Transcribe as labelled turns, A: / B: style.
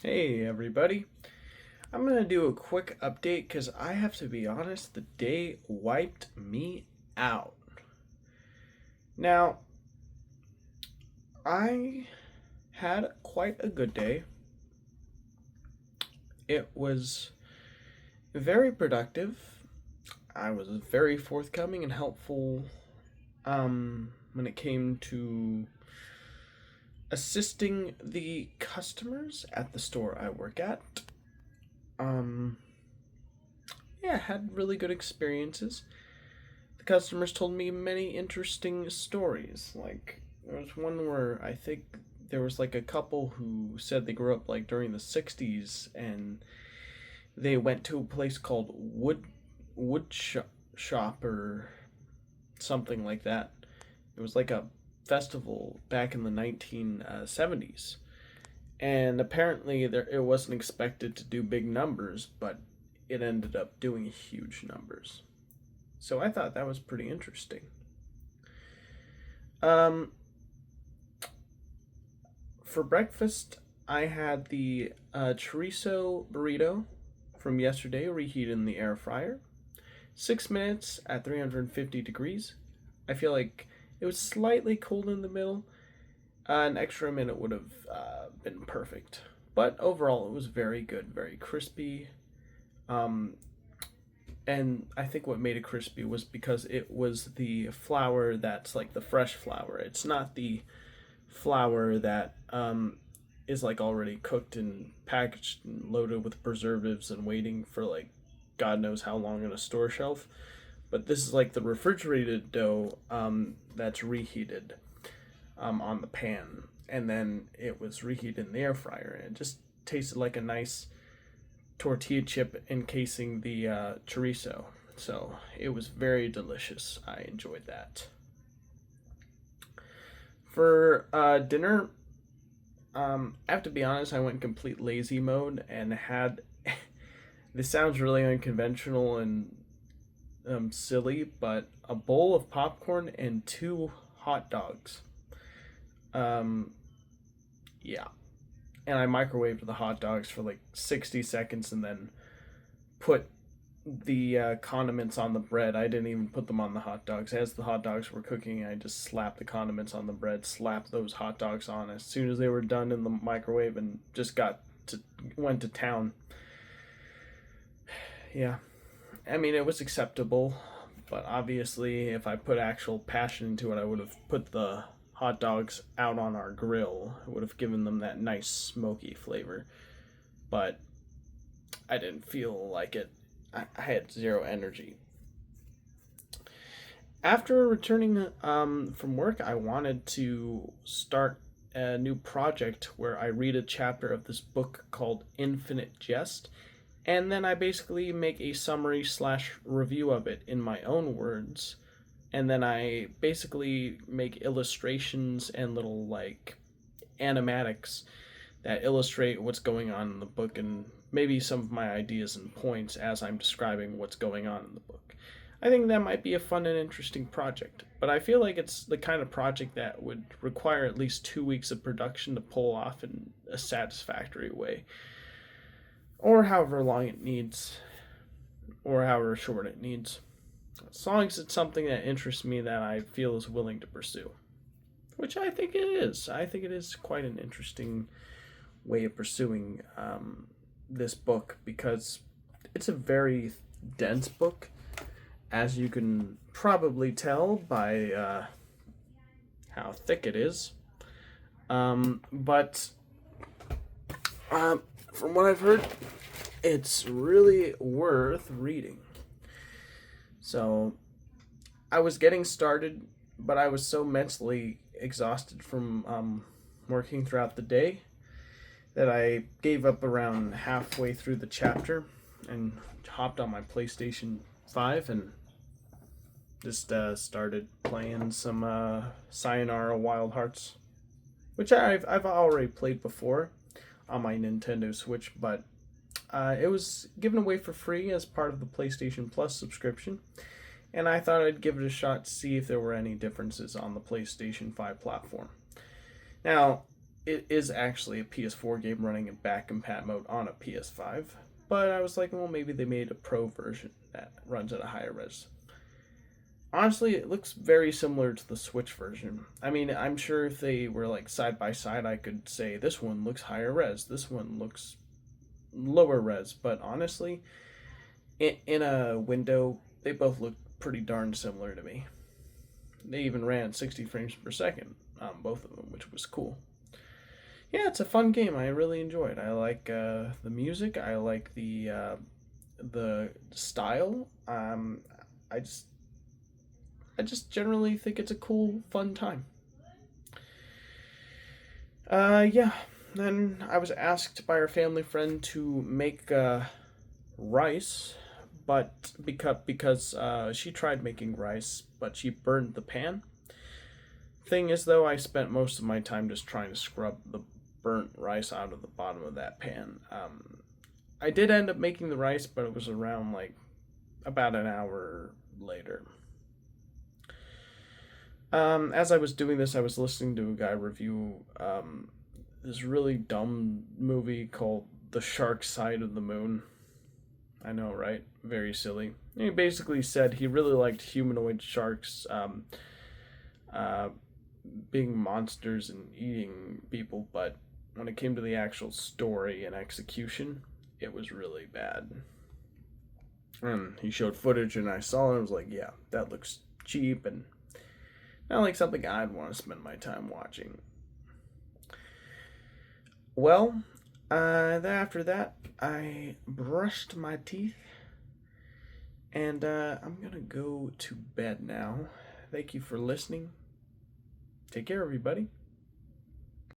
A: Hey everybody. I'm going to do a quick update because I have to be honest, the day wiped me out. Now, I had quite a good day. It was very productive. I was very forthcoming and helpful when it came to assisting the customers at the store I work at. Um, yeah, had really good experiences. The customers told me many interesting stories. Like, there was one where I think there was like a couple who said they grew up like during the 60s and they went to a place called Wood Shop or something like that. It was like a festival back in the 1970s. And apparently there it wasn't expected to do big numbers, but it ended up doing huge numbers. So I thought that was pretty interesting. Um, for breakfast, I had the chorizo burrito from yesterday reheated in the air fryer. 6 minutes at 350 degrees. I feel like it was slightly cold in the middle. An extra minute would have been perfect. But overall, it was very good, very crispy. Um, and I think what made it crispy was because it was the flour that's like the fresh flour. It's not the flour that is like already cooked and packaged and loaded with preservatives and waiting for like God knows how long on a store shelf. But this is like the refrigerated dough that's reheated on the pan, and then it was reheated in the air fryer, and it just tasted like a nice tortilla chip encasing the chorizo. So it was very delicious. I enjoyed that. For dinner, I have to be honest, I went complete lazy mode and had. This sounds really unconventional and silly, but a bowl of popcorn and two hot dogs. Um, yeah. And I microwaved the hot dogs for like 60 seconds and then put the condiments on the bread. I didn't even put them on the hot dogs. As the hot dogs were cooking, I just slapped the condiments on the bread, slapped those hot dogs on as soon as they were done in the microwave, and just went to town. Yeah, I mean it was acceptable, but obviously if I put actual passion into it, I would have put the hot dogs out on our grill. It would have given them that nice smoky flavor. But I didn't feel like it. I had zero energy. After returning from work, I wanted to start a new project where I read a chapter of this book called Infinite Jest, and then I basically make a summary slash review of it in my own words, and then I basically make illustrations and little like animatics that illustrate what's going on in the book and maybe some of my ideas and points as I'm describing what's going on in the book. I think that might be a fun and interesting project, but I feel like it's the kind of project that would require at least 2 weeks of production to pull off in a satisfactory way, or however long it needs, or however short it needs. As long as it's something that interests me that I feel is willing to pursue, which I think it is. I think it is quite an interesting way of pursuing this book because it's a very dense book, as you can probably tell by how thick it is. But from what I've heard, it's really worth reading. So I was getting started, but I was so mentally exhausted from working throughout the day that I gave up around halfway through the chapter and hopped on my PlayStation 5 and just started playing some Sayonara Wild Hearts, which I've already played before on my Nintendo Switch, but it was given away for free as part of the PlayStation Plus subscription, and I thought I'd give it a shot to see if there were any differences on the PlayStation 5 platform. Now, it is actually a PS4 game running in back compat mode on a PS5. But I was like, well, maybe they made a pro version that runs at a higher res. Honestly, it looks very similar to the Switch version. I mean, I'm sure if they were like side by side, I could say this one looks higher res, this one looks lower res. But honestly, in a window, they both look pretty darn similar to me. They even ran 60 frames per second on both of them, which was cool. Yeah, it's a fun game. I really enjoy it. I like the music. I like the style. I just I just generally think it's a cool, fun time. Yeah. Then I was asked by our family friend to make rice, but because she tried making rice, but she burned the pan. Thing is, though, I spent most of my time just trying to scrub the burnt rice out of the bottom of that pan. I did end up making the rice, but it was around like about an hour later. As I was doing this, I was listening to a guy review this really dumb movie called The Shark Side of the Moon. I know, right? Very silly. He basically said he really liked humanoid sharks uh, being monsters and eating people, but when it came to the actual story and execution, it was really bad. And he showed footage, and I saw it, and I was like, yeah, that looks cheap and not like something I'd want to spend my time watching. Well, after that, I brushed my teeth, and I'm gonna go to bed now. Thank you for listening. Take care, everybody.